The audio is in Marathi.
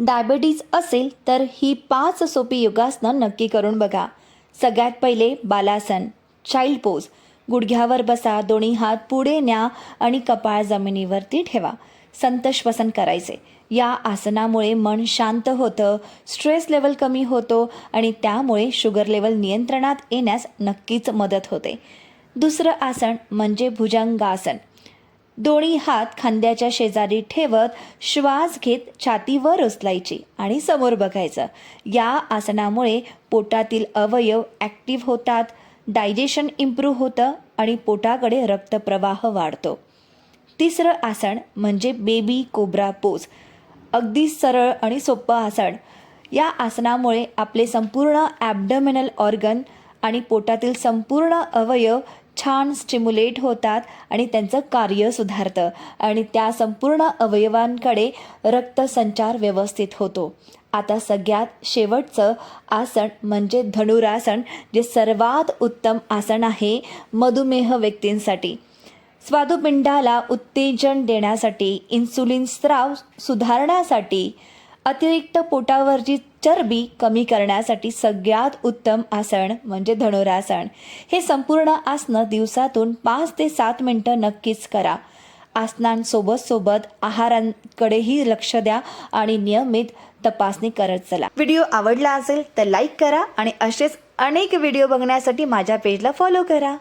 डायबिटीज असेल तर ही 5 सोपी योगासनं नक्की करून बघा. सगळ्यात पहिले बालासन, चाइल्ड पोज. गुडघ्यावर बसा, दोन्ही हात पुढे न्या आणि कपाळ जमिनीवरती ठेवा. संत श्वसन करायचे. या आसनामुळे मन शांत होतं, स्ट्रेस लेवल कमी होतो आणि त्यामुळे शुगर लेवल नियंत्रणात येण्यास नक्कीच मदत होते. दुसरं आसन म्हणजे भुजंगासन. दोन्ही हात खांद्याच्या शेजारी ठेवत श्वास घेत छाती वर उचलायची आणि समोर बघायचं. या आसनामुळे पोटातील अवयव ॲक्टिव्ह होतात, डायजेशन इम्प्रूव्ह होतं आणि पोटाकडे रक्तप्रवाह वाढतो. तिसरं आसन म्हणजे बेबी कोब्रा पोज. अगदी सरळ आणि सोपं आसन. या आसनामुळे आपले संपूर्ण ॲबडोमिनल ऑर्गन आणि पोटातील संपूर्ण अवयव छान स्टिम्युलेट होतात आणि त्यांचं कार्य सुधारतं आणि त्या संपूर्ण अवयवांकडे रक्तसंचार व्यवस्थित होतो. आता सगळ्यात शेवटचं आसन म्हणजे धनुरासन, जे सर्वात उत्तम आसन आहे मधुमेह व्यक्तींसाठी. स्वादुपिंडाला उत्तेजन देण्यासाठी, इन्सुलिन स्त्राव सुधारण्यासाठी, अतिरिक्त पोटावरची चरबी कमी करण्यासाठी सगळ्यात उत्तम आसन म्हणजे धनुरासन. हे संपूर्ण आसनं दिवसातून 5 ते 7 मिनिटं नक्कीच करा. आसनांसोबत आहारांकडेही लक्ष द्या आणि नियमित तपासणी करत चला. व्हिडिओ आवडला असेल तर लाईक करा आणि असेच अनेक व्हिडिओ बघण्यासाठी माझ्या पेजला फॉलो करा.